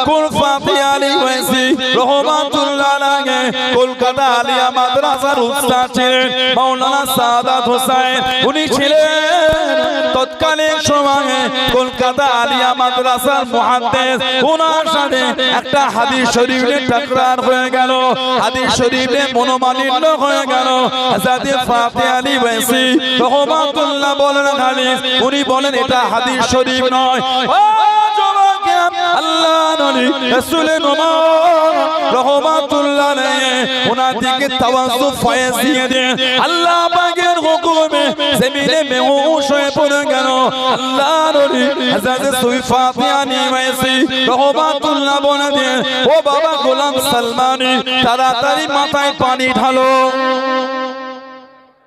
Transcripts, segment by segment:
কুল Fati Ali ওয়াইসি রহমাতুল্লাহ আলাইহি কলকাতা আলিয়া মাদ্রাসার উস্তাদ ছিলেন মাওলানা সাদাত হোসেন। উনি ছিলেন তৎকালীন সময়ে কলকাতা আলিয়া মাদ্রাসার মুহাদ্দিস। ওনার সাথে একটা হাদিস শরীফে তাকরার হয়ে গেল, হাদিস শরীফে মনোমালিন্য হয়ে গেল। হযরত ফাতি আলী ওয়াইসি রহমাতুল্লাহ বলেন হাদিস, উনি বলেন এটা হাদিস শরীফ নয়। ও জবাকে আল্লাহ নবী রাসূল রহমাতুল্লাহ আলাইহি ওনার দিকে তাওয়াজ্জু ফয়েজ দিয়ে দেন। আল্লাহ পাকের হুকুমে জমিনে বেহুশ হয়ে পড়ে গেল। আল্লাহ নবী হযরত সুফাতি আলী ওয়াইসি রহমাতুল্লাহ বলে দেন, ও বাবা গোলাম সালমানি তাড়াতাড়ি মাথায় পানি ঢালো।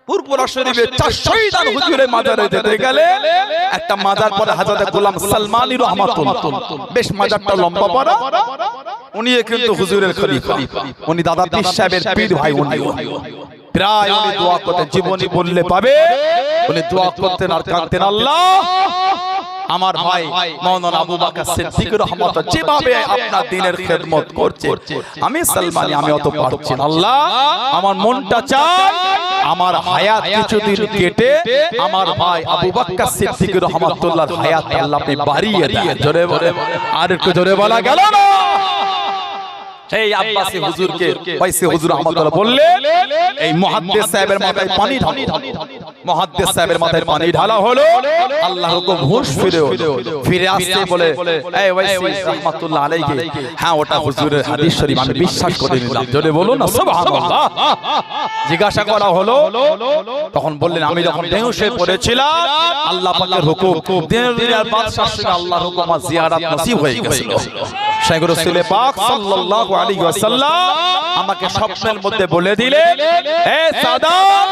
পুরপুরা শরীফে 400 দান হুজুরের মাজারে যেতে গেলে একটা মাজার পরে হযরত গোলাম সালমানি রহমাতুল্লাহ, বেশ মাজারটা লম্বা পড়া। উনি কিন্তু হুজুরের খলিফা, উনি দাদা পীর সাহেবের পীর ভাই। উনি প্রায় উনি দোয়া করতেন, জীবনী বললে পাবে উনি দোয়া করতেন আর কাঁদতেন, আল্লাহ আমার ভাই মাওলানা আবু বকর সিদ্দিক রহমাতুল্লাহ যেভাবে আপনার দ্বীনের খেদমত করছে, আমি সালমানি আমি অত পারছি না। আল্লাহ আমার মনটা চায় আমার হায়াত কিছুদিন কেটে আমার ভাই আবু বকর সিদ্দিক রহমাতুল্লাহর হায়াত আল্লাহ আপনি বাড়িয়ে দেন। জোরে বলে আর একটু জোরে বলা গেল না? সেই আব্বাসী হুজুরকে ওয়াইসি হুজুর রহমাতুল্লাহ বললেন, এই মুহাদ্দিস সাহেবের মাথায় পানি ঢালো। মুহাদ্দিস সাহেবের মাথায় পানি ঢালা হলো, আল্লাহর হুকুম হুঁশ ফিরে আসতে বলে, এই ওয়াইসি রহমাতুল্লাহ আলাইহি, হ্যাঁ ওটা হুজুরের হাদিস শরীফ, আমি বিশ্বাস করে নিলাম। জোরে বলুন না সুবহানাল্লাহ। জিজ্ঞাসা করা হলো, তখন বললেন আমি যখন বেহুশ হয়ে পড়েছিলাম আল্লাহ পাকের হুকুম, দিনের বাদশার সঙ্গে আল্লাহর হুকুম আমার জিয়ারত নসিব হয়ে গেছিল। শাইখ রাসূল পাক সাল্লাল্লাহু আলাইহি ওয়াসাল্লাম আমাকে স্বপ্নের মধ্যে বলে দিলেন, এ সাদাত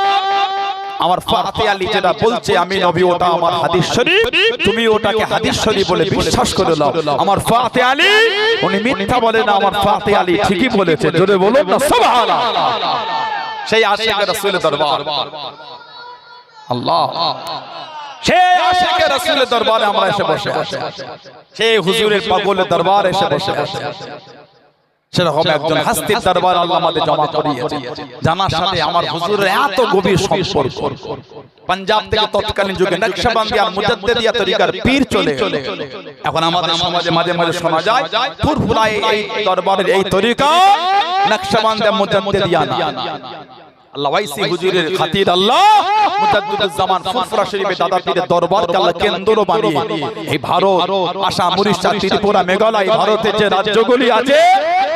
আমার ফাতি আলী যেটা বলছে আমি নবী ওটা আমার হাদিস শরীফ, তুমি ওটাকে হাদিস শরীফ বলে বিশ্বাস করে নাও। আমার ফাতি আলী উনি মিথ্যা বলে না, আমার ফাতি আলী ঠিকই বলেছে। জোরে বলুন না সুবহানাল্লাহ। সেই আশিক রাসূলের দরবার, আল্লাহ সেই আশিক রাসূলের দরবারে আমরা এসে বসে আছি, সেই হুজুরের পাগলের দরবারে এসে বসে আছি। সেরকম একজন হাস্তির দরবার আল্লাহ আমাদের জমা করিয়েছে, জানার সাথে আমার হুজুরের এত গভীর সম্পর্ক। পাঞ্জাব থেকে তৎকালীন যুগে নকশবন্দি আর মুজাদ্দিদিয়া তরিকার পীর চলে গেল। এখন আমাদের সমাজে মাঝে মাঝে শোনা যায় ফুরফুরায় এই দরবারের এই তরিকা নকশবন্দি মুজাদ্দিদিয়া না। আল্লাহ ওয়াইসি হুজুরের খাতির আল্লাহ মুজাদ্দিদুজ জামান ফুরফুরা শরীফে দাদা পীরের দরবারকে আল্লাহ কেন্দ্র বানিয়ে এই ভারত, আসাম, উড়িষ্যা, ত্রিপুরা, মেঘালয়, ভারতের যে রাজ্যগুলি আছে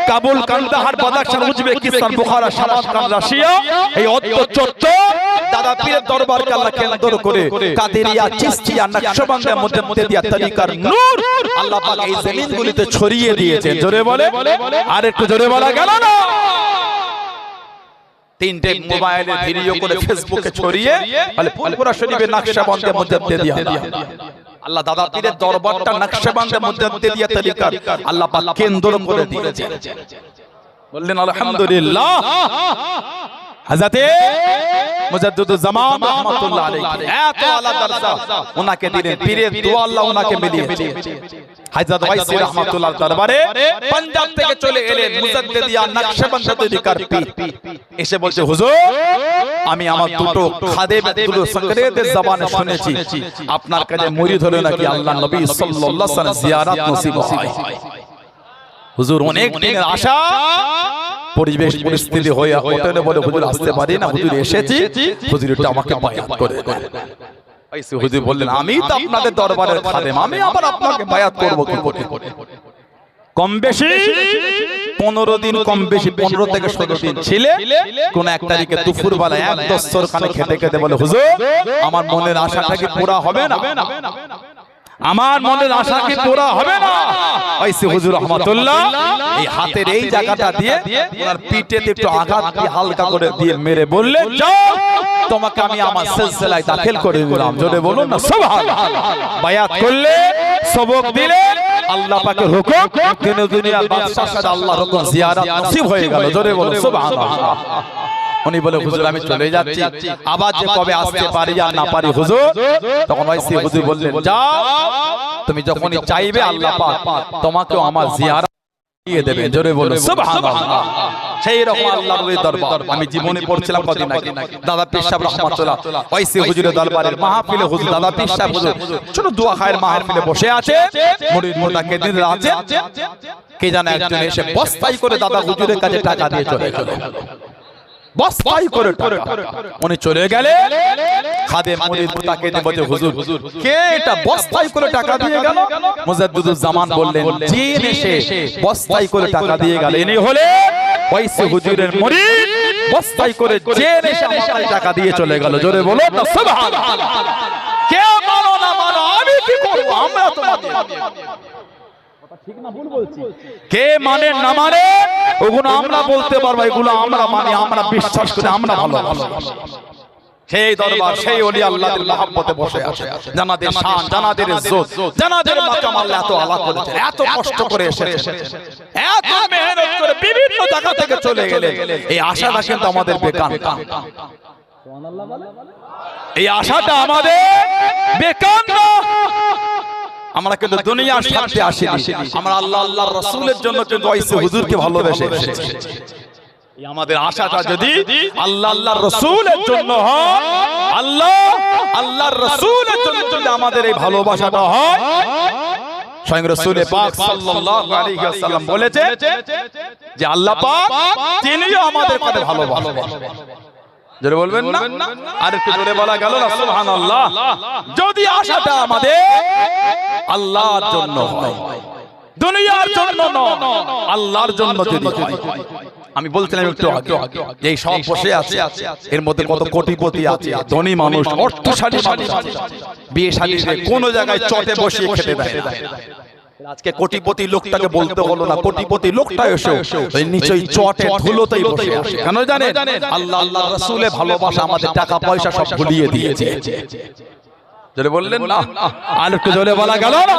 Kabul, Kandahar, Badakhshan, Uzbekistan, Bukhara, Samarkand, Russia, এই অত্তচত্ব দাদা পীরের দরবারকে আল্লাহ কেন্দ্র করে কাদেরিয়া, চিশতিয়া, নকশবন্দি মুজাদ্দিদিয়া তরিকার নূর আল্লাহ পাক এই জমিনগুলিতে ছড়িয়ে দিয়েছেন। জোরে বলে আর একটু জোরে বলা গেল না? তিনটে মোবাইলে ভিডিও করে ফেসবুকে ছড়িয়ে বলে ফুরফুরা শরীফে নকশবন্দি মুজাদ্দিদিয়া। আল্লাহ দাদা পীরের দরবারটা নকশবন্দি মুজাদ্দিদিয়া তরিকার আল্লাহ পাক কেন্দ্র করে দিয়েছেন। বললেন আলহামদুলিল্লাহ। হযরতে মুজাদ্দিদুজ জামান রাহমাতুল্লাহ আলাইহি এত আলা দরজা ওনাকে দিলেন, পীরের দোয়া আল্লাহ ওনাকে মিলিয়েছে। হযরত ওয়াইসি রাহমাতুল্লাহর দরবারে পাঞ্জাব থেকে চলে এলেন মুজাদ্দিদিয়া নকশবন্দি তরিকার পীর। এসে বলছে, হুজুর আমি আমার দুটো খাদেম দুটো সকরেদের জবানে শুনেছি আপনার কাছে মুরিদ হলো নাকি আল্লাহ নবী সাল্লাল্লাহু আলাইহি ওয়াসাল্লাম জিয়ারত নসিব হয়। হুজুর অনেক দিনের আশা, পরিবেশ পরিস্থিতি হয়ে ওঠেনে বলে হুজুর আসতে পারি না, হুজুর এসেছি, হুজুর এটা আমাকে বায়াত করে দেন। ওইসে হুজুর বললেন, আমি তো আপনাদের দরবারের খাদেম, আমি আবার আপনাকে বায়াত করব কি করে? কম বেশি 15 দিন, কম বেশি 15 থেকে 16 দিন ছিলে। কোন এক তারিখে দুপুর বেলা এক দস্তরখানে খেতে খেতে বলে, হুজুর আমার মনের আশাটা কি পুরা হবে না? আমার মনের আশা কি পুরা হবে না? ওইসে হুজুর রহমাতুল্লাহ এই হাতের এই জায়গাটা দিয়ে ওনার পিঠেতে একটু আঘাত দিয়ে হালকা করে দিয়ে মেরে বললেন, যাও তোমাকে আমি আমার সিলসিলায় দাখিল করে দিলাম। জোরে বলুন না সুবহানাল্লাহ। বায়াত করলে, সবক দিলে, আল্লাহ পাকের হুকুম, দিনে দুনিয়ার বাদশার সাথে আল্লাহর হুকুম জিয়ারত নসিব হয়ে গেল। জোরে বলুন সুবহানাল্লাহ। উনি বলে, হুজুর আমি চলে যাচ্ছি, আবার যে কবে আসতে পারি আর না পারি হুজুর। তখন ওইসি হুজুর বললেন, যাও তুমি যখনই চাইবে আল্লাহ পাক তোমাকেও আমার জিয়ারত দিয়ে দেবে জোরে বলো সুবহানাল্লাহ সেই রকম আল্লাহর ওই দরবার আমি জীবনে পড়ছিলাম কদিন আগে দাদা পীর সাহেব রাহমাতুল্লাহ ওয়াইসি হুজুরের দরবারের মাহফিলে হুজুর দাদা পীর সাহেব হুজুর ছোট দোয়া খায়ের মাহফিলে বসে আছে মুরিদ মুতাকিদিন আছে কে জানে একজন এসে বস্তাই করে দাদা হুজুরের কাছে টাকা দিয়ে চলে গেল বস্তাই করে টাকা উনি চলে গেলে খাদেম মুরিদ মুতাকিদিন বলে হুজুর কে এটা বস্তাই করে টাকা দিয়ে গেল মুজাদ্দিদুজ জামান বললেন জিন এসে বস্তাই করে টাকা দিয়ে গেল ইনি হলে ওয়াইসি হুজুরের মুরিদ বস্তাই করে জিন এসে আমাকে টাকা দিয়ে চলে গেল জোরে বলো না সুবহানাল্লাহ কে মানো না মানো আমি কি করব আমরা তোমাদের ঠিক না ভুল বলছি কে মানে না মানে ওগুলো আমরা বলতে পারবো এগুলো আমরা মানে আমরা বিশ্বাস করি আমরা ভালোবাসি সেই দরবার সেই ওলি আল্লাহর মহব্বতে বসে আছে জানাদের শান জানাদের ইজ্জত জানাদের মাকাম আল্লাহ এত আলা করেছে এত কষ্ট করে এসেছে এত মেহনত করে বিভিন্ন জায়গা থেকে চলে গেলে এই আশাটা কিন্তু আমাদের বেকার সুবহানাল্লাহ বলে এই আশাটা আমাদের বেকার না আমরা কিন্তু দুনিয়ার স্বার্থে আসিনি আমরা আল্লাহ আল্লাহর রাসূলের জন্য কিন্তু ওয়াইসি হুজুরকে ভালোবেসে এসেছি এই আমাদের আশাটা যদি আল্লাহ আল্লাহর রাসূলের জন্য হয় আল্লাহ আল্লাহর রাসূলের জন্য যদি আমাদের এই ভালোবাসাটা হয় স্বয়ং রাসূল পাক সাল্লাল্লাহু আলাইহি ওয়াসাল্লাম বলেছে যে আল্লাহ পাক তিনিও আমাদের কথা ভালোবাসেন জোরে বলবেন না আর একটু জোরে বলা গেল না সুবহানাল্লাহ যদি আশাটা আমাদের আল্লাহর জন্য হয় দুনিয়ার জন্য নয় আল্লাহর জন্য যদি হয় আমি বলছিলাম একটু আগে এই সব বসে আছে এর মধ্যে কত কোটিপতি আছে ধনী মানুষ অর্থশালী মানুষ আছে বিয়ে শাদীতে কোন জায়গায় চটে বসে খেতে দেয় আজকে কোটিপতি লোকটাকে বলতে হলো না কোটিপতি লোকটা এসে ওই নিচেই চটে ধুলোতেই বসে আছে কেন জানেন আল্লাহ আল্লাহর রাসূলের ভালোবাসা আমাদের টাকা পয়সা সব ভুলিয়ে দিয়েছে জোরে বললেন না আর একটু জোরে বলা গেল না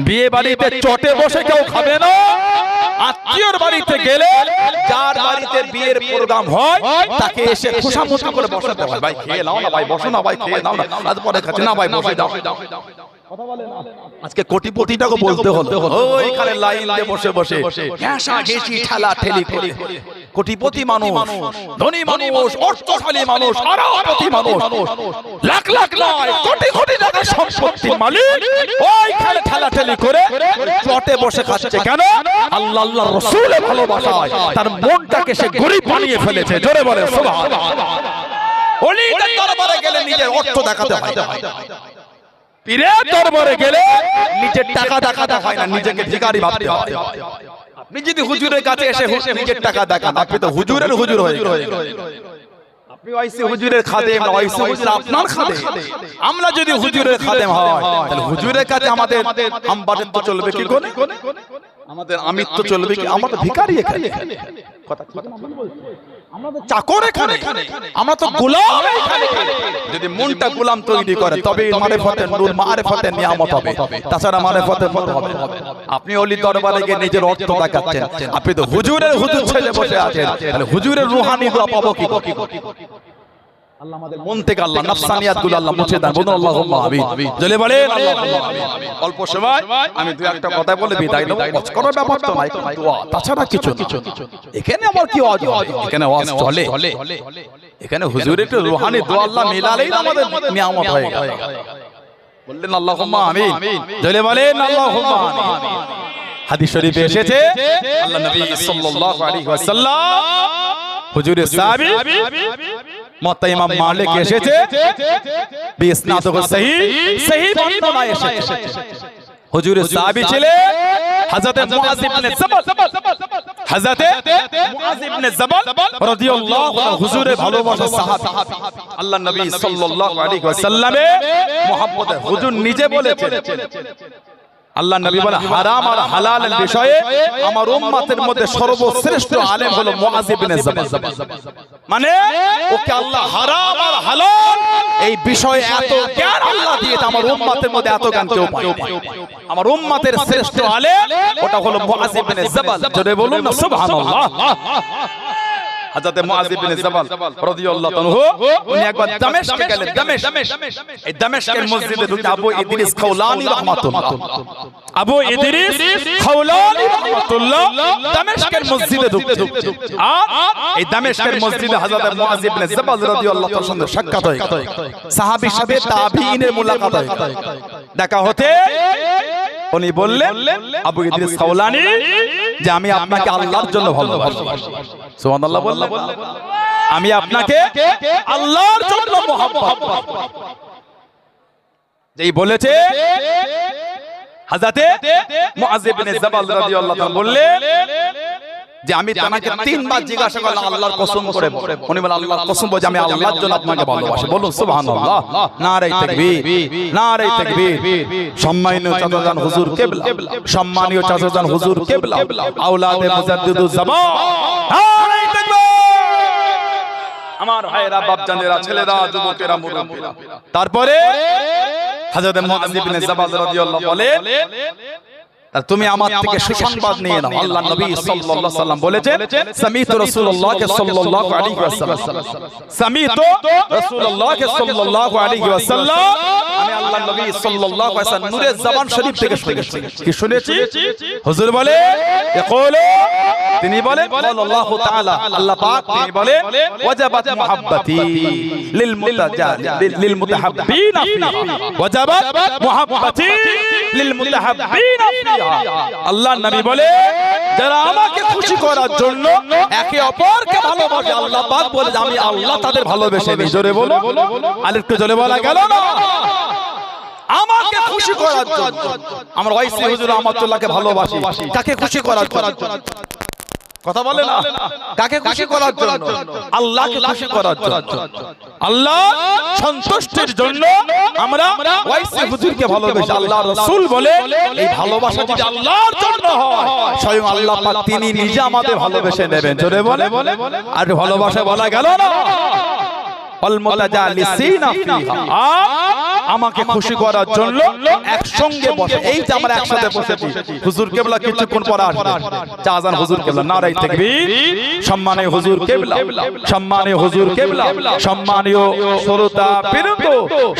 বিয়ে বাড়িতে চটে বসে কেউ খাবে না আত্মীয়র বাড়িতে গেলে যার বাড়িতে বিয়ের প্রোগ্রাম হয় তাকে এসে খুশামতি করে বসাতে হয় ভাই খেয়ে নাও না ভাই বসো না ভাই খেয়ে নাও না তারপরে খাচ্ছে না ভাই বসে দাও কথা বলে না আজকে কোটিপতিটাকে বলতে হলো ওইখানে লাইন দিয়ে বসে বসে ঘেঁষা ঘেঁষি ঠেলা ঠেলি করে কোটিপতি মানুষ ধনী মানুষ অর্থশালী মানুষ আরবপতি মানুষ লাখ লাখ নয় কোটি কোটি টাকার সম্পত্তির মালিক ওইখানে ঠেলা ঠেলি করে চটে বসে খাচ্ছে কেন আল্লাহ আল্লাহর রাসূলের ভালোবাসায় তার মনটাকে সে গরীব বানিয়ে ফেলেছে জোরে বলে সুবহানাল্লাহ ওলিদের দরবারে গেলে নিজের অর্থ দেখাতে হয় পীরের দরবারে গেলে নিজের টাকা দেখাতে হয় না নিজেকে ভিখারি ভাবতে হয় আপনি যদি হুজুরের কাছে এসে নিজের টাকা দেখান আপনি তো হুজুরের হুজুর হয়ে গেলেন আপনি ওয়াইসি হুজুরের খাদেম না ওয়াইসি হুজুর আপনার খাদেম আমরা যদি হুজুরের খাদেম হয় তাহলে হুজুরের কাছে আমাদের আমবাদত তো চলবে কি করে আমাদের আমিত তো চলবে কি আমরা তো ভিখারি এখানে কথা ঠিক না ভুল বলছি আমরা তো চাকর এখানে আমরা তো গোলাম এখানে যদি মনটা গোলাম তৈরি করে তবে মারিফতের নূর মারিফতের নিয়ামত হবে তাছাড়া মারিফতের মত হবে আপনি ওলি দরবারে গিয়ে নিজের অর্থ দেখাচ্ছেন আপনি তো হুজুরের হুজুর ছেলে বসে আছেন তাহলে হুজুরের রূহানি দোয়া পাবো কি আল্লাহ আমাদের মন থেকে আল্লাহ নফসানিয়াতগুলো আল্লাহ মুছে দেন বলুন আল্লাহুম্মা আমিন জলে বলেন আল্লাহুম্মা আমিন অল্প সময় আমি দুই একটা কথা বলে বিদায় নেব ওয়াজ করার ব্যাপার তো নাই দোয়া তাছাড়া কিছু এখানে আমার কি ওয়াজ হবে এখানে ওয়াজ চলে এখানে হুজুরের একটু রূহানি দোয়া আল্লাহ মিলালেই আমাদের নিয়ামত হয়ে গেল বললেন আল্লাহুম্মা আমিন জলে বলেন আল্লাহুম্মা আমিন হাদিস শরীফে এসেছে আল্লাহ নবী সাল্লাল্লাহু আলাইহি ওয়াসাল্লাম হুজুরের সাহাবী মুত্তা ইমাম মালিক এসেছে বিসনাদ সহিহ বর্ণনা এসেছে হুজুরের সাহাবী ছিলেন হযরত মুআয ইবনে জাবাল হযরত মুআয ইবনে জাবাল রাদিয়াল্লাহু আনহু হুজুরের ভালোবাসার সাহাবী আল্লাহর নবী সাল্লাল্লাহু আলাইহি ওয়াসাল্লামের মুহাব্বতে হুজুর নিজে বলেছেন আল্লাহ নবী বলে হারাম আর হালালের বিষয়ে আমার উম্মতের মধ্যে সর্বশ্রেষ্ঠ আলেম হলো মুআয ইবনে জাবাল মানে ওকে আল্লাহ হারাম আর হালাল এই বিষয়ে এত জ্ঞান আল্লাহ দিয়েছে আমার উম্মতের মধ্যে এত জ্ঞান কেউ পায় আমার উম্মতের শ্রেষ্ঠ আলেম ওটা হলো মুআয ইবনে জাবাল জোরে বলুন না সুবহানাল্লাহ হযরত মুআয ইবনে জাবাল রাদিয়াল্লাহু আনহু উনি একবার দামেস্কে গেলেন। এই দামেস্কের মসজিদে ঢুকে আবু ইদ্রিস খাওলানী রাহমাতুল্লাহ, আবু ইদ্রিস খাওলানী রাহমাতুল্লাহ দামেস্কের মসজিদে ঢুকতে আর এই দামেস্কের মসজিদে হযরত মুআয ইবনে জাবাল রাদিয়াল্লাহু তাআলার সঙ্গে সাক্ষাৎ হয়। সাহাবীর সাথে তাবিঈনের মুলাকাত হয়। দেখা হতে উনি বললেন আবু ইদ্রিস খাওলানী যে আমি আপনাকে আল্লাহর জন্য ভালোবাসি। সুবহানাল্লাহ বললেন, আমি আপনাকে আল্লাহর জন্য মহব্বত। যেই বলেছে হযরত মুআয ইবনে জাবাল রাদিয়াল্লাহু তাআলা বললেন যে আমি তাকে তিনবার জিজ্ঞাসা করলাম আল্লাহর কসম করে, উনি বলেন আল্লাহর কসম বলে আমি আল্লাহর জন্য আপনাকে ভালোবাসি। বলুন সুবহানাল্লাহ, নারে তাকবীর, নারে তাকবীর। সম্মানীয় চাচাজান হুজুর কিবলা, সম্মানীয় চাচাজান হুজুর কিবলা, আওলাদে মুজাদ্দিদুজ জামান, নারে তাকবীর। আমার ভাইরা, বাপজানেরা, ছেলেরা, যুবকেরা, মুরব্বিরা। তারপরে হযরত মুআয ইবনে জাবাল রাদিয়াল্লাহু বলেন তুমি আমার থেকে সুসংবাদ নিয়ে নাও। আল্লাহর নবী সাল্লাল্লাহু আলাইহি ওয়াসাল্লাম বলেছেন সামিতু রাসূলুল্লাহকে সাল্লাল্লাহু আলাইহি ওয়াসাল্লাম, সামিতু রাসূলুল্লাহকে সাল্লাল্লাহু আলাইহি ওয়াসাল্লাম, আমি আল্লাহর নবী সাল্লাল্লাহু আলাইহি ওয়াসাল্লাম নূরে জবান শরীফ থেকে শুনেছি। কি শুনেছি? হুজুর বলে ইয়াকুলু, তিনি বলেন আল্লাহু তাআলা, আল্লাহ পাক তিনি বলেন ওয়াজাবাত মুহাব্বতি লিল মুতাহাব্বিনা ফিহা, ওয়াজাবাত মুহাব্বতি লিল মুতাহাব্বিনা ফিহা। আল্লাহর নবী বলে যারা আমাকে খুশি করার জন্য একে অপরকে ভালোবাসে, আল্লাহ পাক বলে আমি আল্লাহ তাদের ভালোবেসে নিই। জোরে বলো, আরেকটু জোরে বলা গেল না? আমাকে খুশি করার জন্য আমরা ওয়াইসি হুজুর রহমাতুল্লাহকে ভালোবাসি। কাকে খুশি করার জন্য? কথা বলে না, কাকে খুশি করার জন্য? আল্লাহকে খুশি করার জন্য, আল্লাহ সন্তুষ্টির জন্য আমরা ওয়াইসি হুজুরকে ভালোবাসি। আল্লাহর রাসূল বলে এই ভালোবাসা যদি আল্লাহর জন্য হয় স্বয়ং আল্লাহ পাক তিনি নিজে আমাদের ভালোবেসে নেবেন। জোরে বলে, আর ভালোবাসা বলা গেল না? আমাকে খুশি করার জন্য একসঙ্গে বসে, এই যে আমরা একসাথে বসেছি, হুজুর কেবলা কিছুক্ষণ পর আসবে চা আযান, হুজুর কেবলা নারায়ে তাকবীর, সম্মানীয় হুজুর কেবলা, সম্মানীয় হুজুর কেবলা, সম্মানীয় শ্রোতা বৃন্দ,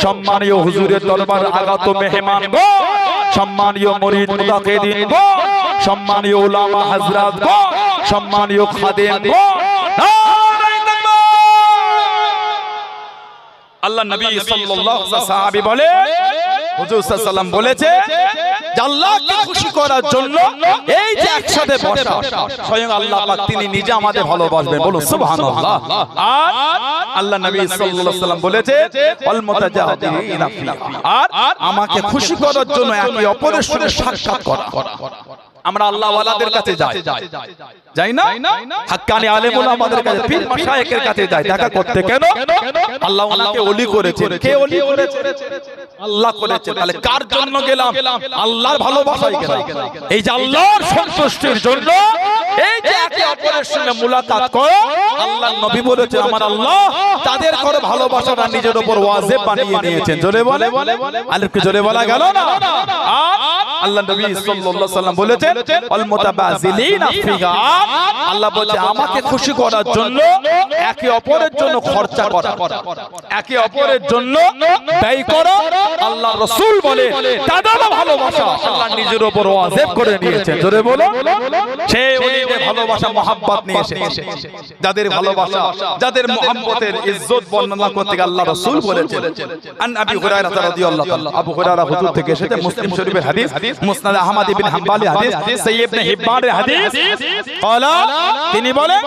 সম্মানীয় হুজুরের দরবার আগত মেহমান গো, সম্মানীয় মুরিদ মুতাকিদিন গো, সম্মানীয় উলামা হযরত গো, সম্মানীয় খাদেম গো, আল্লাহ নবী সাল্লাল্লাহু আলাইহি সাহাবী বলে হুজুর সাল্লাল্লাহু আলাইহি ওয়াসাল্লাম বলেছে যে আল্লাহকে খুশি করার জন্য এই যে একসাথে বসা স্বয়ং আল্লাহ পাক তিনি নিজে আমাদের ভালোবাসবেন। বলো সুবহানাল্লাহ। আর আল্লাহ নবী সাল্লাল্লাহু আলাইহি ওয়াসাল্লাম বলেছে আল মুতাজাহিদিনা ফিহা, আর আমাকে খুশি করার জন্য একে অপরের সঙ্গে সাক্ষাৎ করা। আমরা আল্লাহ ওয়ালাদের কাছে যাই না, হাক্কানি আলেম ওলামাদের কাছে, পীর মাশায়েখের কাছে যাই দেখা করতে। কেন? আল্লাহ ওনাকে ওলি করেছেন। কে ওলি করেছেন? আল্লাহ করেছেন। তাহলে কার জন্য গেলাম? আল্লাহর ভালোবাসায় গেলাম। এই যে আল্লাহর সন্তুষ্টির জন্য এই যে একে অপরের সঙ্গে মুলাকাত করো, আল্লাহর নবী বলেছেন আমার আল্লাহ তাদের করে ভালোবাসাটা নিজের উপর ওয়াজিব বানিয়ে নিয়েছেন। জোরে বলে, আরেকটু জোরে বলা গেল না? আল্লাহ নবী সাল্লাল্লাহু আলাইহি ওয়াসাল্লাম বলেছেন আল মুতাবাযিলিনা ফিহা, আল্লাহ বলে আমাকে খুশি করার জন্য একে অপরের জন্য খরচা করা, একে অপরের জন্য ব্যয় করা। আল্লাহ রাসূল বলে তাদের ভালোবাসা আল্লাহ নিজের উপর ওয়াজিব করে নিয়েছেন। জোরে বলো, সেই ওলিদের ভালোবাসা মহব্বত নিয়ে এসেছে। যাদের ভালোবাসা, যাদের মহব্বতের ইজ্জত বর্ণনা করতে গিয়ে আল্লাহ রাসূল বলেছেন আন আবি হুরায়রা রাদিয়াল্লাহু তাআলা, আবু হুরায়রা হুজুর থেকে এসেছে, মুসলিম শরীফের হাদিস, মুসনাদ আহমদ ইবনে হাম্বলি হাদিস, সহিহ ইবনে হিব্বানের হাদিস। ক্বালা, তিনি বলেন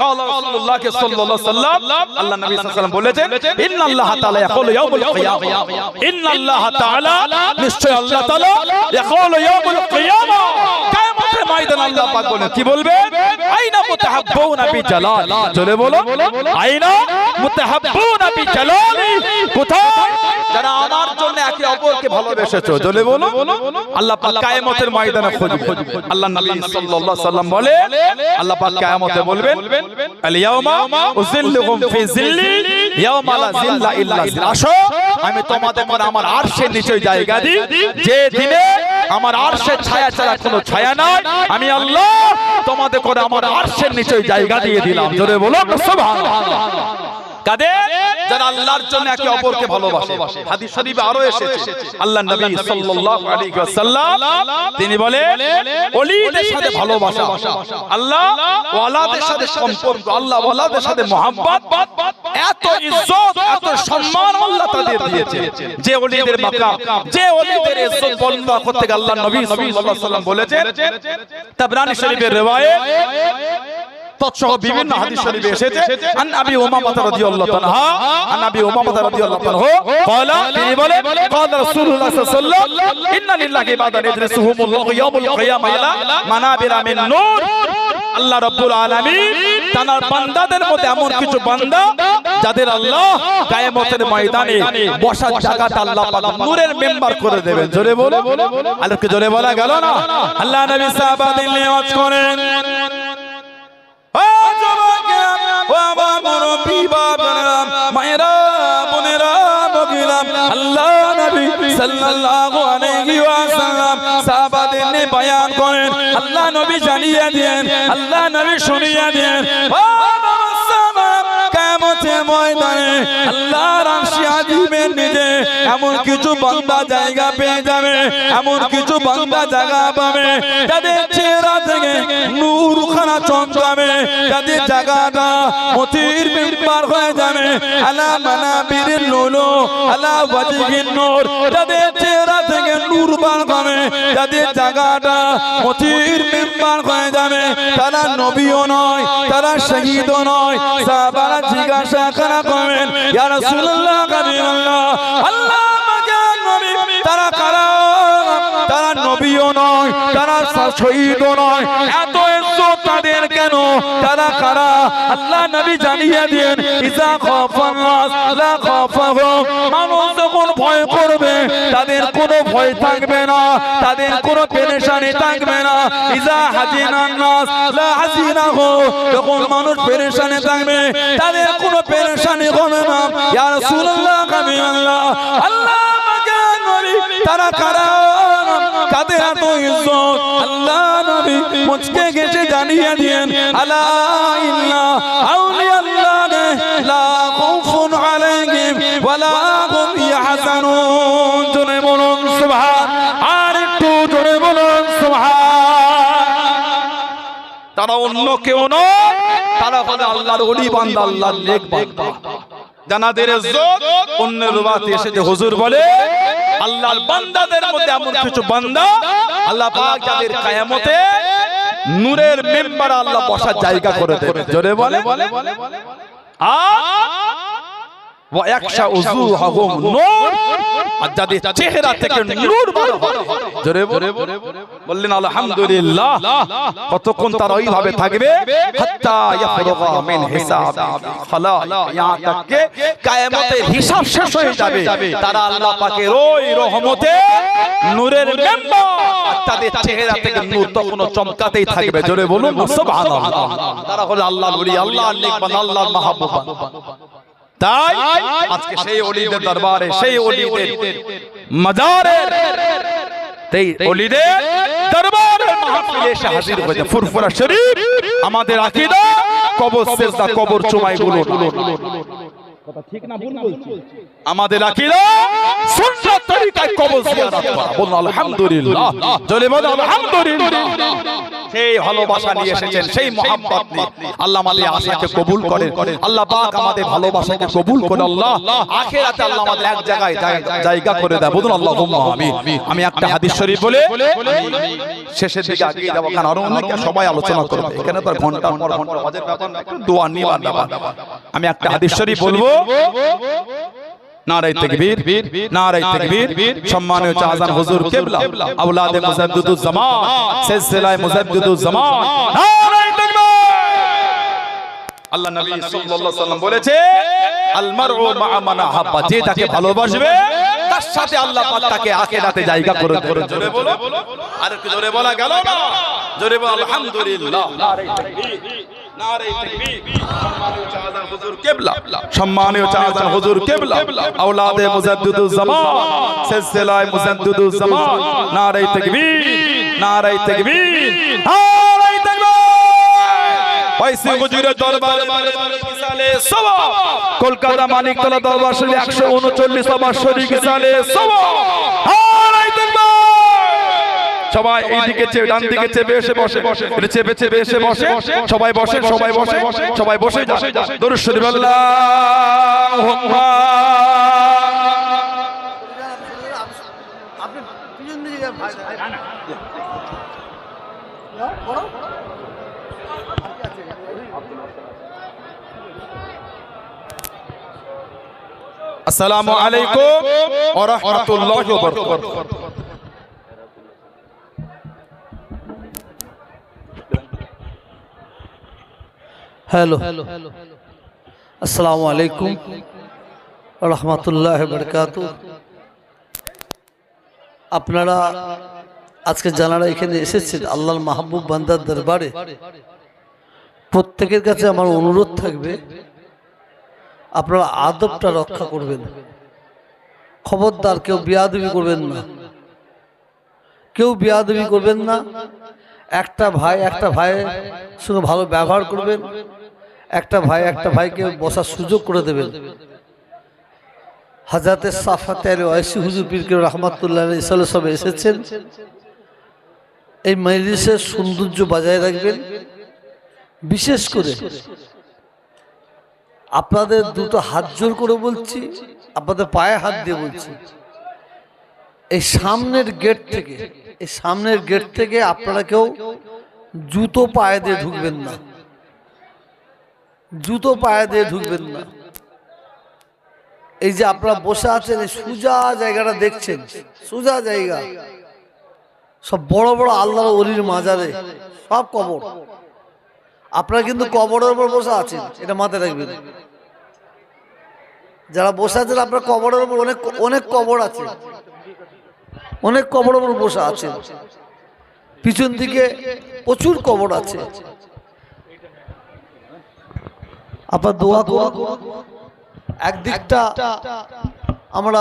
ক্বালা রাসূলুল্লাহ সাল্লাল্লাহু আলাইহি ওয়াসাল্লাম, আল্লাহ নবী সাল্লাল্লাহু আলাইহি ওয়াসাল্লাম বলেছেন ইন্নাল্লাহ তাআলা ইয়াকুলু ইয়াউমুল কিয়ামা, ইন্নাল্লাহ তাআলা নিশ্চয় আল্লাহ তাআলা ইয়াকুলু ইয়াউমুল কিয়ামা, কিয়ামতের ময়দানে আল্লাহ পাক বলেন কি বলবে? আইনা মুতাহাব্বুনা বিজালালি, জোরে বলো, আইনা মুতাহাব্বুনা বিজালালি, কোথায় যারা আমার জন্য একে অপরকে ভালোবেসেছো? জোরে বলো, আল্লাহ পাক কিয়ামতের ময়দানে খুঁজবে। আল্লাহ নবী সাল্লাল্লাহু আলাইহি ওয়াসাল্লাম বলে আল্লাহ পাক কিয়ামতে বলবেন আল ইয়াউমা উযিল্লুহুম ফি যিল্লি ইয়াউমা লা যিল্লা ইল্লা যিল্লি, আসো আমি তোমাদের পর আমার আরশের নিচে জায়গা দিই যে দিনে আমার আরশের ছায়া ছাড়া কোনো ছায়া নাই। আমি আল্লাহ তোমাদের করে আমার আরশের নিচে জায়গা দিয়ে দিলাম। জোরে বলো সুবহানাল্লাহ। কাদের? যারা আল্লাহর জন্য একে অপরকে ভালোবাসে। হাদিস শরীফে আরো এসেছে আল্লাহর নবী সাল্লাল্লাহু আলাইহি ওয়াসাল্লাম তিনি বলেন ওলিদের সাথে ভালোবাসা, আল্লাহ ওয়ালাদের সাথে সম্পর্ক, আল্লাহ ওয়ালাদের সাথে মহব্বত, এত ইজ্জত এত সম্মান আল্লাহ তাদের দিয়েছে যে ওলিদের মাকাম, যে ওলিদের ইজ্জত বর্ণনা করতে গিয়ে আল্লাহর নবী সাল্লাল্লাহু আলাইহি ওয়াসাল্লাম বলেছেন, তাবরানী শরীফের রিওয়ায়াত তৎসহ বিভিন্ন হাদিস শরীফে এসেছে আন আবি উমামা রাদিয়াল্লাহু তাআলা আন আবি উমামা রাদিয়াল্লাহু তাআলা قال তিনি বলেন قال রাসূলুল্লাহ সাল্লাল্লাহু আলাইহি ওয়াসাল্লাম ইন্না লিল্লাহি ইবাদান ইয়াজলিসুহুমুল্লাহু ইয়াউমুল কিয়ামা ইলা মানাবিরা মিন নূর। আল্লাহ রাব্বুল আলামিন তার বান্দাদের মধ্যে এমন কিছু বান্দা যাদের আল্লাহ কিয়ামতের ময়দানে বসার জায়গাটা আল্লাহ পাক নূরের মেম্বার করে দেবেন। জোরে বলো, আলোকে জোরে বলা গেল না। আল্লাহ নবী সাহাবাদের নিয়ে ওয়াজ করেন, আল্লাহ নবী সাল্লাল্লাহু আলাইহি ওয়াসাল্লাম সাহাবাদের নিয়ে বয়ান করেন, আল্লাহ নবী জানিয়ে দেন, আল্লাহ নবী শুনিয়ে দেন, কিয়ামতের ময়দানে আল্লাহর আরশে আজিমের নিচে এমন কিছু বান্দা জায়গা পেয়ে যাবে, এমন কিছু বান্দা জায়গা পাবে যাদের চেহারা থেকে নূরখানা চমকাবে, যাদের জায়গাটা মতির মিম্বার হয়ে যাবে, আলা মানাবিরিল লুলু আলা ওয়াজহিন নূর, যাদের চেহারা থেকে নূর বার হবে, যাদের জায়গাটা মতির মিম্বার হয়ে যাবে, তারা নবীও নয়, তারা শহীদও নয়। সাহাবারা জিজ্ঞাসা করেন, ইয়া রাসূলুল্লাহ হাবিবাল্লাহ, আল্লাহ পাকের নবী তারা কারা? তারা নবীও নয়, তারা শহীদও নয়, এত ইজ্জত তাদের কেন? তারা কারা? আল্লাহ নবী জানিয়ে দেন, ইজা খাফান নাস লা খাফাহুম, মানুষ যখন ভয় করবে তাদের কোনো ভয় থাকবে না, তাদের কোনো পেরেশানি থাকবে না। ইজা হাজিনান নাস লা হাজিনাহু, যখন মানুষ পেরেশানি থাকবে তাদের কোনো পেরেশানি হবে না। ইয়া রাসূলুল্লাহ হাবিবাল্লাহ, আল্লাহ পাকের নবী তারা কারা? কাদের এত ইজ্জত? আল্লাহ নবী মুচকে গেছে জানিয়ে দেন, আলা ইন্না আউলিয়াল্লাহ লা খাউফুন আলাইহিম ওয়ালা হুম ইয়াহজানুন। জোরে বলুন সুবহান, আর একটু জোরে বলুন সুবহান। তারা অন্য কেউ নয়, তারা হলো আল্লাহর ওলি বান্দা, আল্লাহর নেক বান্দা জানাদের ইজ্জত। অন্য রওয়াতে এসেছে হুজুর বলে আল্লাহর বান্দাদের মধ্যে এমন কিছু বান্দা আল্লাহ পাক যাদের কিয়ামতে নূরের মেম্বার আল্লাহ বসার জায়গা করে দেবে। জোরে বলে ওয়া ইয়াকশা উজুহুম নূর, আর যাদের চেহারা থেকে নূর বার হয়। জোরে বললেন আলহামদুলিল্লাহ। কতক্ষণ তারা ওইভাবে থাকবে? হাত্তা ইয়াফরুগা মিন হিসাব খালাক, ইয়া তাক কিয়ামতের হিসাব শেষ হয়ে যাবে। তারা আল্লাহ পাকের ওই রহমতে নূরের মেম্বার, তাদের চেহারা থেকে নূর তখনও চমকাতেই থাকবে। জোরে বলুন সুবহানাল্লাহ। তারা হলো আল্লাহর ওলি, আল্লাহর নেক বান্দা, আল্লাহর মাহবুব। তাই আজকে সেই ওলিদের দরবারে, সেই ওলিদের মাজারে, সেই ওলিদের দরবারে মাহফিলে এসে হাজির হয়েছে ফুরফুরা শরীফ। আমাদের আকীদা কবর সিজদা, কবর চুমাইগুলো কথা ঠিক না ভুল বলছি? আমাদের আকীদা সুন্নাত তরিকায় কবর জিয়ারত করা। বলুন আলহামদুলিল্লাহ, জোরে বলুন আলহামদুলিল্লাহ। সেই ভালোবাসা নিয়ে এসেছেন, সেই মহব্বত নিয়ে। আল্লাহ আমাদের আশাকে কবুল করেন, আল্লাহ পাক আমাদের ভালোবাসাকে কবুল করেন। আল্লাহ আখিরাতে আল্লাহ আমাদের এক জায়গায় জায়গা করে দেয়। বলুন আল্লাহুম্মা আমিন। আমি একটা হাদিস শরীফ বলে শেষের দিকে এগিয়ে যাব, কারণ আরো অনেক সবাই আলোচনা করবে। এখানে তো ঘন্টার পর ঘন্টা হজের ব্যাপার, দোয়া নিবার ব্যাপার। আমি একটা হাদিস শরীফ বলবো। নারায়ে তাকবীর, নারায়ে তাকবীর। সম্মানিত আযান হুজুর কিবলা আওলাদে মুজাদ্দিদুজ জামান, সিলসিলায়ে মুজাদ্দিদুজ জামান, নারায়ে তাকবীর। আল্লাহ নবী সাল্লাল্লাহু আলাইহি ওয়াসাল্লাম বলেছে, আল মারউ মা মান আহাব্বা, যে তাকে ভালোবাসবে তার সাথে আল্লাহ পাক তাকে আখিরাতে জায়গা করে দেবেন। জোরে বলো, আর একটু জোরে বলা গেল না? জোরে বল আলহামদুলিল্লাহ। নারায়ে তাকবীর, নারায়ে তাকবীর। সম্মানিত আযান হুজুর কিবলা, সম্মানিত আযান হুজুর কিবলা আওলাদে মুজাদ্দিদুজ জামান, সিলসিলায়ে মুজাদ্দিদুজ জামান, নারায়ে তাকবীর, নারায়ে তাকবীর, নারায়ে তাকবীর। ওইসি হুজুরের দরবারে সালে সওয়া কলকাতা মানিকতলা দরবার শরীফ 139 নম্বর শরীফ সালে সওয়া আলাই তাকবীর সবাই এইদিকে চেয়ে ডান দিকে চেপে এসে বসে চেপে চেপে এসে বসে সবাই বসে সবাই বসে সবাই বসে যা দরুদ শরীফ আল্লাহুম্মা আপনি পিছন দিকে ভাই আসসালামু আলাইকুম ওয়া রাহমাতুল্লাহি ওয়া বারাকাতুহু हेलो अस्सलामु अलैकुम रहमतुल्लाहि बरकातुहू আপনারা আজকে যারা এখানে এসেছেন আল্লাহর মাহবুব বান্দার দরবারে প্রত্যেকের কাছে আমার অনুরোধ থাকবে আপনারা আদবটা রক্ষা করবেন খবরদার কেউ বেয়াদবি করবেন না কেউ বেয়াদবি করবেন না একটা ভাইয়ের সঙ্গে ভালো ব্যবহার করবেন একটা ভাইকে বসার সুযোগ করে দেবেন হযরত সাফাত আলী ওয়াইসি হুজুর পীর রহমাতুল্লাহ আলাইহি সব এসেছেন এই মজলিসের সৌন্দর্য বজায় রাখবেন বিশেষ করে আপনাদের দুটো হাত জোর করে বলছি আপনাদের পায়ে হাত দিয়ে বলছি এই সামনের গেট থেকে আপনারা কেউ জুতো পায়ে দিয়ে ঢুকবেন না এই যে আপনারা বসে আছেন এই সোজা জায়গাটা দেখছেন সোজা জায়গা সব বড় বড় আল্লাহর ওলির মাজারে সব কবর আপনারা কিন্তু কবরের উপর বসে আছেন এটা মাথায় রাখবেন যারা বসে আছেন আপনারা কবরের উপর অনেক কবর আছে অনেক কবরের উপর বসে আছেন পিছন দিকে প্রচুর কবর আছে আপনার দোয়া একদিকটা আমরা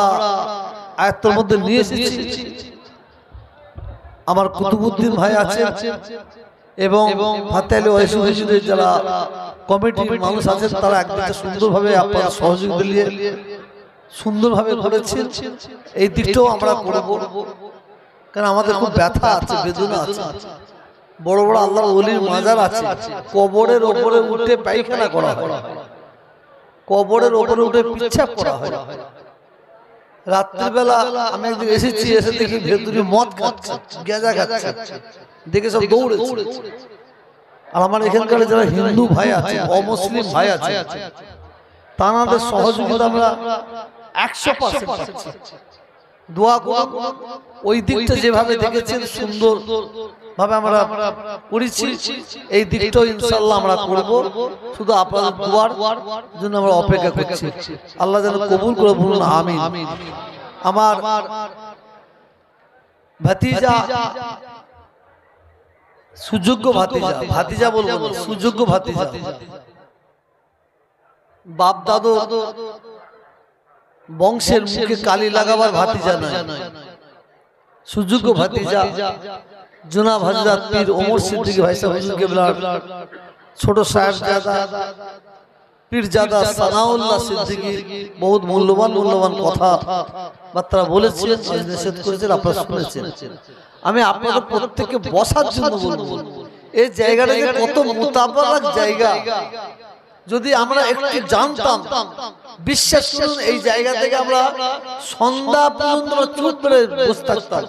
আয়াতের মধ্যে নিয়ে এসেছি আমার কুতুবউদ্দিন ভাই আছে এবং ফাতে আলী ওয়াইসি হুজুরের যারা কমিটির মানুষ আছেন তারা একদিকটা সুন্দরভাবে আপনারা সহযোগিতা দিয়ে সুন্দরভাবে করেছেন এই দিকটাও আমরা করব কারণ আমাদের খুব ব্যথা আছে বেদনা আছে বড় বড় আল্লাহর ওলির মাজার আছে কবরের উপরে উঠে পায়খানা করা হয় কবরের উপরে উঠে পিচ্ছাপ করা হয় রাত্রিবেলা আমি একদিন এসেছি এসে দেখি ভেতরে মদ খাচ্ছে গেঁজা খাচ্ছে দেখে সব দৌড়েছে আর আমার এখানকার যারা হিন্দু ভাই আছে অমুসলিম ভাই আছে তাদের সহযোগিতা আমরা 100% পাচ্ছি দোয়া করব ওই দিকটা যেভাবে দেখেছেন সুন্দর ভাবে আমরা করেছি এই দিকটাও ইনশাআল্লাহ আমরা করব শুধু আপনাদের দোয়ার জন্য আমরা অপেক্ষা করছি আল্লাহ যেন কবুল করে বলুন আমিন আমার ভাতিজা সুযোগ্য ভাতিজা বলবো সুযোগ্য ভাতিজা বাপ দাদু বংশের মুখে কালি লাগাবার ভাতিজা নয় সুযোগ্য ভাতিজা জনাব হযরত পীর ওমর সিদ্দিক ভাই সাহেব হুজুর কেবলার ছোট সাহেবজাদা পীরজাদা সানাউল্লাহ সিদ্দিকী বহুত মূল্যবান কথা বার্তা বলেছেন নিষেধ করেছেন আপনারা শুনেছেন আমি আপনাদের প্রত্যেককে বসার জন্য বলবো এই জায়গাটা কত মুতাবারাক জায়গা যদি আমরা একটু জানতাম বিশ্বাস করুন এই জায়গা থেকে আমরা সন্ধ্যা পর্যন্ত চুপ করে বসে থাকতাম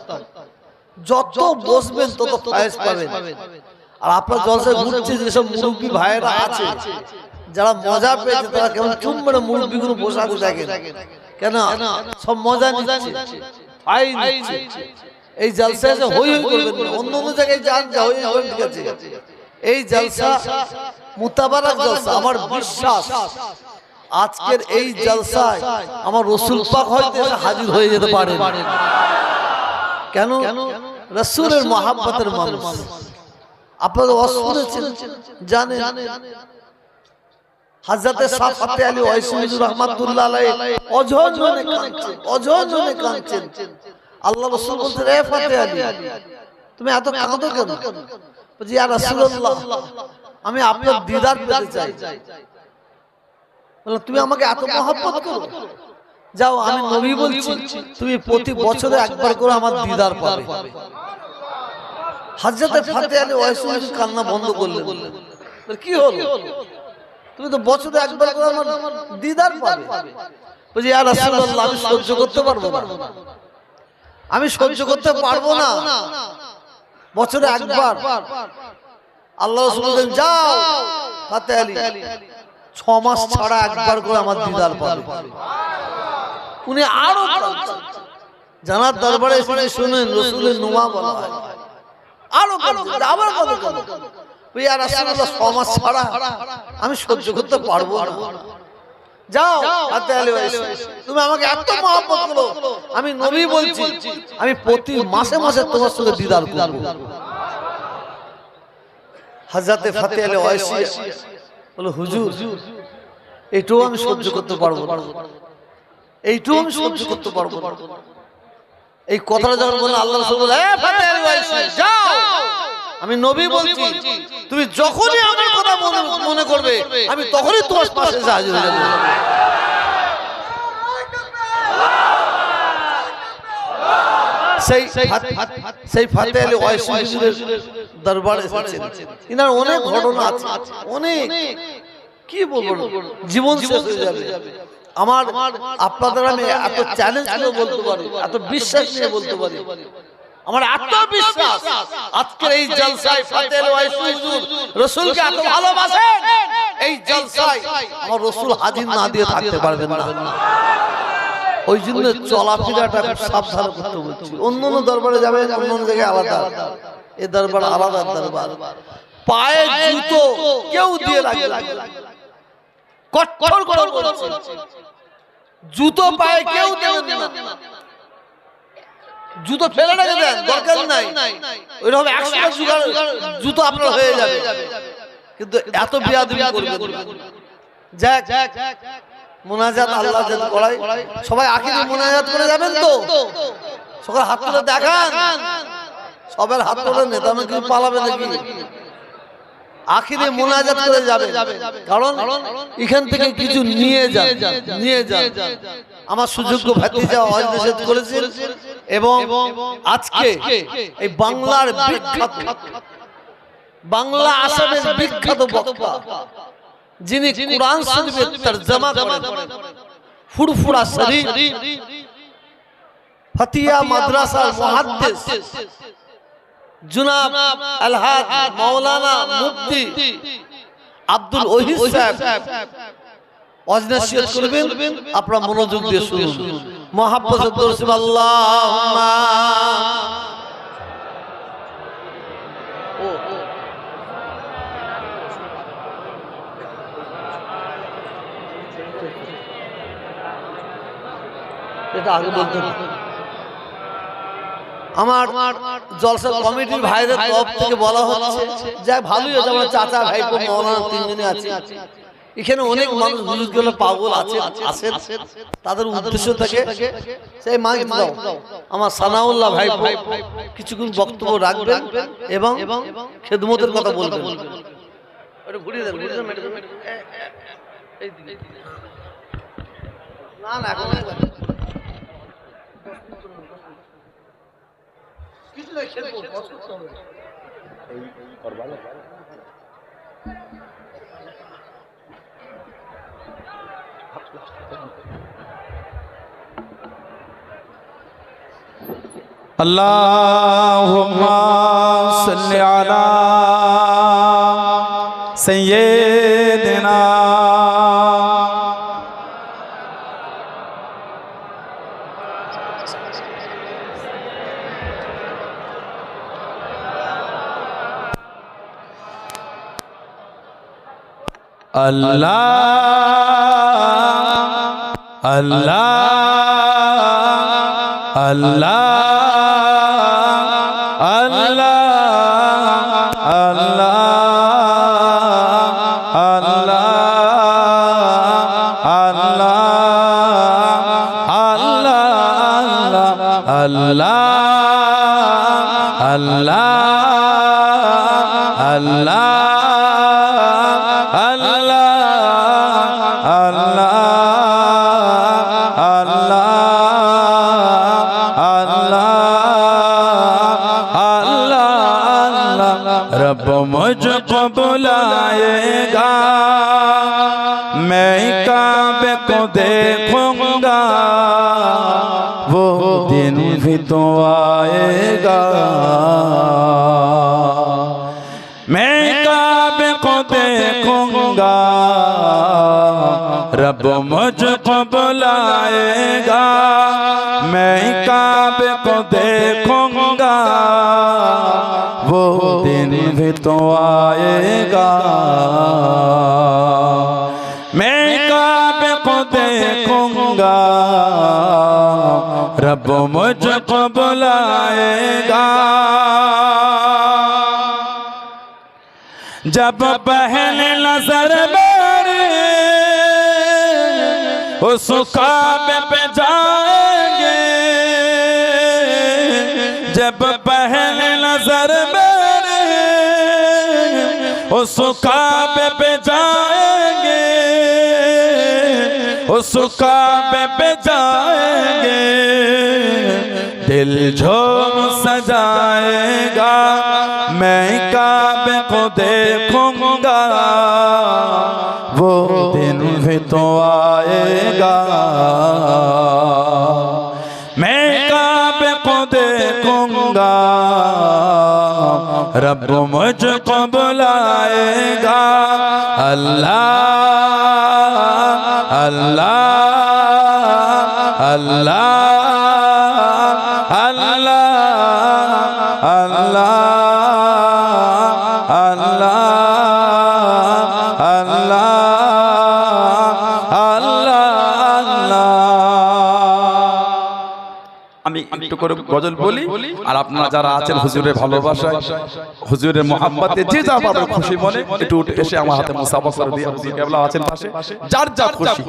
যত বসবেন তত ফায়েজ পাবেন আর আপনারা জলসায় ঘুরছে যেসব মুরব্বী ভাইয়েরা আছে যারা মজা পেয়েছে তারা কেমন চুপ করে মুরব্বীগুলো বসে আছে দেখেন কেন সব মজা নিচ্ছে এই জলসায় হই করবেন অন্য জায়গায় যান যা হই ঠিক আছে এই জলসা মুতাবারাক জলসা আমার বিশ্বাস আজকের এই জলসায় আমার রাসূল পাক হয়তো হাজির হয়ে যেতে পারে কেন রাসূলের মহব্বতের মানুষ আপনারা শুনেছেন জানেন হযরত সাফাত আলী ওয়াইসি হুজুর রাহমাতুল্লাহ আলাইহি অজনে কাঁদছেন আল্লাহ রাসূল বলতে রে ফাতে আলী তুমি এত কাঁদো কেন বলি ইয়া রাসূলুল্লাহ আমি আপনার দিদার পেতে চাই। বললাম তুমি আমাকে এত মহব্বত করো, যাও আমি নবী বলছি তুমি প্রতি বছরে একবার করে আমার দিদার পাবে। হযরত ফাতে আলী ওয়াইসি হুজুর কান্না বন্ধ করলেন। কি হলো? তুমি তো বছরে একবার করে আমার দিদার পাবে। বলছি ইয়া রাসূলুল্লাহ আমি সহ্য করতে পারবো না, আমি সহ্য করতে পারবো না। বছরে একবার আল্লাহ রাসূল বলেন যাও ফাতে আলী 6 মাস ছাড়া একবার করে আমার দিদার পাবে। উনি আরো জানার দরবারে এসে শুনেন রাসূলের নুমা বলা হয়, আরো আবার কথা ইয়া রাসূলুল্লাহ 6 মাস ছাড়া আমি সহ্য করতে পারবো না। যাও ফাতে আলী ওয়াইসি তুমি আমাকে এত মহব্বত করো, আমি নবী বলছি আমি প্রতি মাসে মাসে তোমার সঙ্গে দিদার করব। হযরত ফাতে আলী ওয়াইসি বলে হুজুর এইটাও আমি সহ্য করতে পারবো না, এইটাও আমি সহ্য করতে পারবো না। এই কথাটা যখন বললেন আল্লাহ রাসূল বলে এ ফাতে আলী ওয়াইসি যাও, আমি নবী বলছি তুমি যখনই আমার কথা মনে করবে আমি তখনই তোমার পাশে এসে হাজির হয়ে যাব। সেই ফাতে আলী ওয়াইসি হুজুরের দরবারে এসেছেন। ইনার অনেক ঘটনা আছে, অনেক কি বলবো, জীবন শেষ হয়ে যাবে। আমার আপনাদের আমি এত চ্যালেঞ্জ করে বলতে পারি, এত বিশ্বাস নিয়ে বলতে পারি, আমার এত বিশ্বাস আজকের এই জলসায় ফাতে আলী ওয়াইসি হুজুর রাসূলকে এত ভালোবাসেন, এই জলসায় আমার রাসূল হাজির না দিয়ে থাকতে পারবেন না। ওই জন্য চলাফেরাটা খুব সাবধানে করতে বলছি। অন্য অন্য দরবারে যাবেন, অন্য অন্য জায়গায় আলাদা, এই দরবার আলাদা দরবার। পায়ে জুতো কেউ দিয়ে রাখবে, কঠোর করে বলছি জুতো পায়ে কেউ দেবেন না, জুতো ফেলে রেখে দেন, দরকার নাই। ওইরকম 100টা জুতো আপনার হয়ে যাবে, কিন্তু এত বেয়াদবি করবেন না। যাক মুনাজাত আল্লাহ যেন করায়, সবাই আখিরে মুনাজাত করে যাবেন তো, সবাই হাত তুলে দেখান, সবার হাত তুলে নেতা কি পালাবে নাকি? আখিরে মুনাজাত করে যাবে, কারণ এখান থেকে কিছু নিয়ে যান। আমার সুযোগ্য ভাতিজা ওয়াজ নিষেধ করেছেন, এবং আজকে এই বাংলার বিখ্যাত, বাংলা আসামের বিখ্যাত বক্তা যিনি কুরআন শরীফের তরজমা করেন, ফুরফুরা শরীফ ফতিয়া মাদ্রাসার মুহাদ্দিস জনাব আলহাজ মাওলানা মুফতি আব্দুল ওহিদ সাহেব ওয়াজ নসিহত করবেন। আপনারা মনোযোগ দিয়ে শুনুন। মুহাব্বতের দরুদ আল্লাহুম্মা এটা আগে বলতে হবে। আমার জলসা কমিটির ভাইদের তরফ থেকে বলা হচ্ছে যা ভালোই হচ্ছে, আমার চাচা ভাইপো মাওলানা তিনজনই আছে এখানে, অনেক মানুষ হুজুরগুলো পাগল আছে, তাদের উদ্দেশ্য থেকে সেই মাইক দাও আমার সানাউল্লাহ ভাইপো কিছুক্ষণ বক্তব্য রাখবেন এবং খেদমতের কথা বলবেন। এটা ঘুরিয়ে দেন, না না এখন কিছু না, খেদমত বক্তব্য হবে এই করবা না। अल्लाहुम्मा सल्लि अला सय्यिदिना अल्लाह अल्लाह अल्लाह अल्लाह अल्लाह अल्लाह अल्लाह अल्लाह अल्लाह अल्लाह रब मुझको बुलाएगा मैं काबे को देखूंगा वो दिन भी तो आएगा मैं काबे को देखूंगा रब मुझको बुलाएगा मैं काबे को देखूंगा वो दिन भी तो आएगा मैं काबे को देखूंगा रब मुझको बुलाएगा जब पहले नजर मेरे उस काबे पे जाएंगे जब पहले नजर मेरे उस काबे पे जाएंगे उस काबे पे जाएंगे दिल झूम सजाएगा मैं काबे को देखूंगा वो दिन भी तो आएगा मैं काबे को देखूंगा रब मुझको बुलाएगा अल्लाह अल्लाह अल्लाह अल्लाह अल्लाह अल्लाह अल्लाह अल्लाह আমি একটু করে গজল বলি আর আপনারা যারা আছেন হুজুরের ভালোবাসায় হুজুরের মোহাব্বতে যে যা পাবে খুশি মনে একটু এসে আমার হাতে মুসাফা করে দিয়ে হুজুর কেবলা আছেন পাশে যার যা খুশি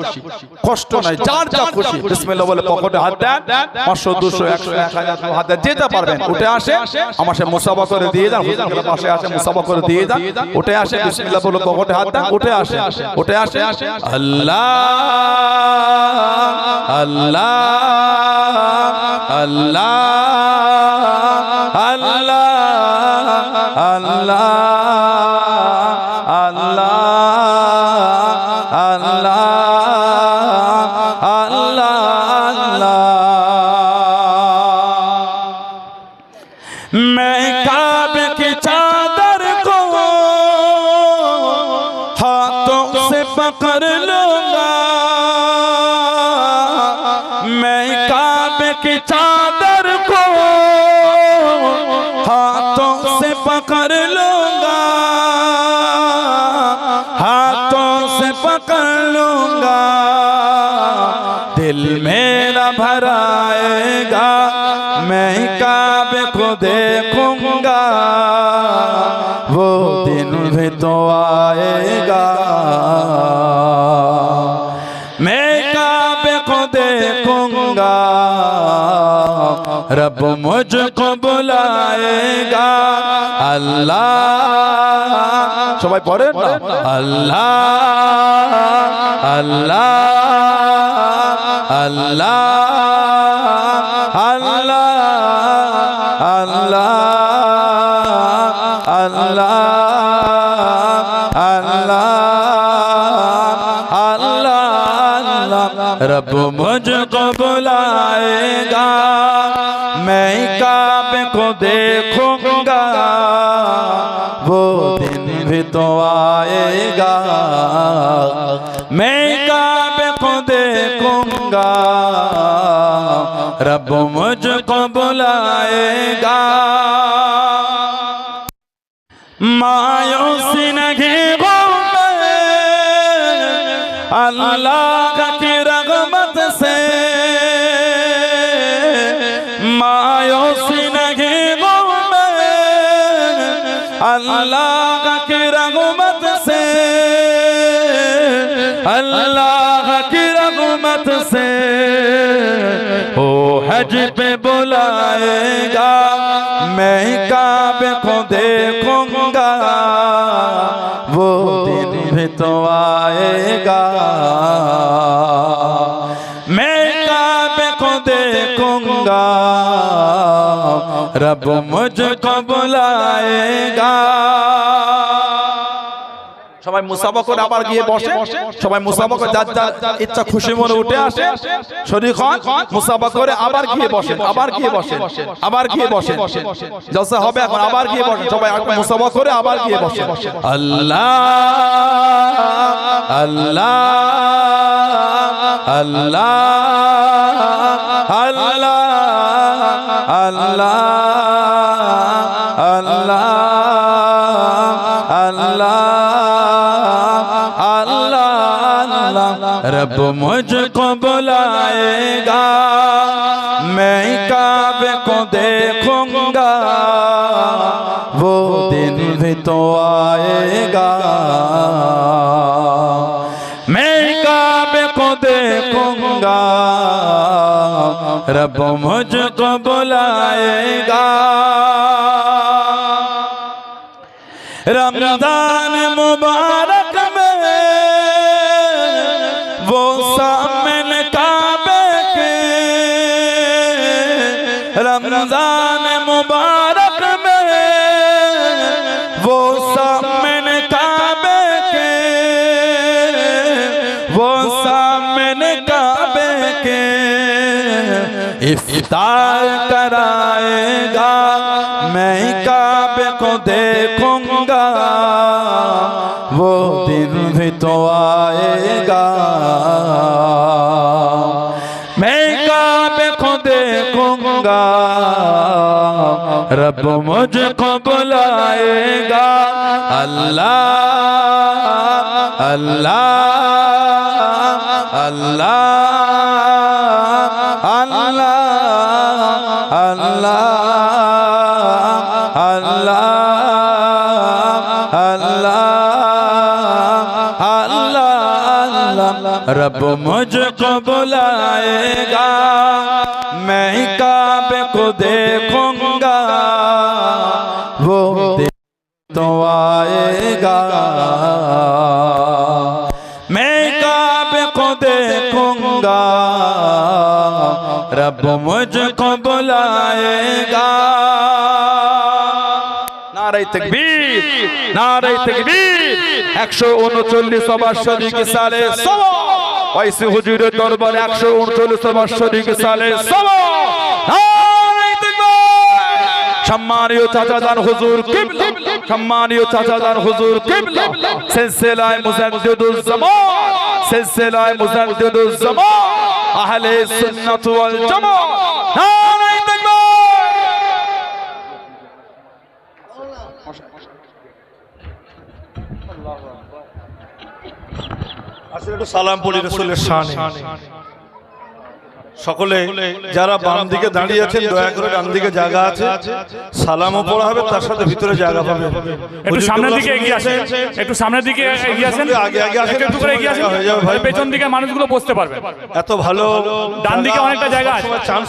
কষ্ট নাই যার যা খুশি বিসমিল্লাহ বলে পকেটে হাত দেন 500 200 100 1000 হাত দেন যে যা পারবেন উঠে আসে আমার সাথে মুসাফা করে দিয়ে যান হুজুরের পাশে আসে মুসাফা করে দিয়ে যান উঠে আসে বিসমিল্লাহ বলে পকেটে হাত দেন উঠে আসে আল্লাহ আল্লাহ अल्लाह अल्लाह अल्लाह अल्लाह अल्लाह अल्लाह मैं काबे की चादर को हाथों से पकड़ लूंगा मैं काबे की चादर को हाथों से पकड़ लूंगा हाथों से पकड़ लूंगा दिल मेरा भराएगा मैं काबे को देखूंगा वो दिन भी तो आएगा मैं काबे को देखूंगा रब मुझको बुलाएगा अल्लाह সবাই পড়েন না अल्लाह अल्लाह अल्लाह अल्लाह अल्लाह अल्लाह अल्लाह अल्लाह रब मुझको बुलाएगा मैं काबे को देखूंगा वो दिन भी तो आएगा मैं काबे को देखूंगा रब मुझको बुलाएगा मायूसी नहीं घूमे अल्लाह की रहमत से मायूसी नहीं घूमे अल्लाह की रहमत से अल्लाह की रहमत से ओ हज पे बुलाएगा मैं काबे को देखूंगा वो दिन भी तो आएगा मैं काबे को देखूंगा रब मुझको बुलाएगा। সবাই মুসাফা করে আবার গিয়ে বসে, সবাই মুসাফা করে যার যার ইচ্ছা খুশি মনে উঠে আসে, শরীক হন, মুসাফা করে আবার গিয়ে বসেন, আবার গিয়ে বসেন, আবার গিয়ে বসেন। জলসা হবে এখন, আবার গিয়ে বসেন, সবাই মুসাফা করে আবার গিয়ে বসেন। আল্লাহ আল্লাহ আল্লাহ আল্লাহ আল্লাহ আল্লাহ আল্লাহ रब मुझको बुलाएगा, मैं काबे को देखूंगा, वो दिन भी तो आएगा। मैं काबे को देखूंगा, रब मुझको बुलाएगा। रमजान मुबारक में वो सामने काबे के, रमजान मुबारक में वो सामने काबे के, वो सामने काबे के इफ्तार कराएगा। मैं काबे को देखूंगा, वो दिन भी तो आएगा। मैं काबे को देखूंगा, रब मुझको बुलाएगा। अल्लाह अल्लाह अल्लाह अल्लाह अल्लाह अल्लाह रब मुझको बुलाएगा, मैं काबे को देखूंगा, वो दिन तो आएगा। मैं काबे को देखूंगा, रब मुझको बुलाएगा। नारे तकबीर, नारे तकबीर। 139 বাৎসরিক সালে সওয়া ওয়াইসি হুজুরের দরবারে 139 বাৎসরিক সালে সওয়া। নারে তাকবীর। সম্মানীয় চাচাজান হুজুর কিবলা, সম্মানীয় চাচাজান হুজুর কিবলা সিলসিলায়ে মুজাদ্দিদুজ জামান, সিলসিলায়ে মুজাদ্দিদুজ জামান আহলে সুন্নাত ওয়াল জামাত। নারে তাকবীর। আসলে একটু সালাম পড়ি রাসূলের শানে। সকলে যারা বাম দিকে দাঁড়িয়ে আছেন দয়া করে ডান দিকে জায়গা আছে, সালামও পড়া হবে, তার সাথে ভিতরে জায়গা পাবে। একটু সামনের দিকে এগিয়ে আসেন, একটু সামনের দিকে এগিয়ে আসেন, আগে আগে আসেন, একটু করে এগিয়ে আসেন, পেছন দিকে মানুষগুলো বসতে পারবে। এত ভালো ডান দিকে অনেকটা জায়গা আছে। চান্স